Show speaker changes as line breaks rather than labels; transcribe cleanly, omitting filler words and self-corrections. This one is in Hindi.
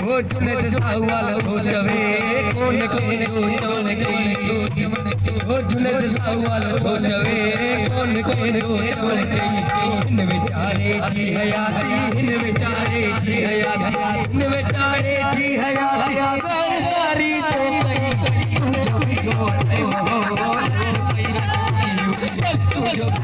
हो जुनेद साहवाल हो जवे कौन कौन चमन गई हो जुनेद साहवाल हो जवे कौन कौन चमन गई इन बेचारे जी हयाती इन बेचारे जी हयाती इन बेचारे जी हयाती सारी तो गई जो जो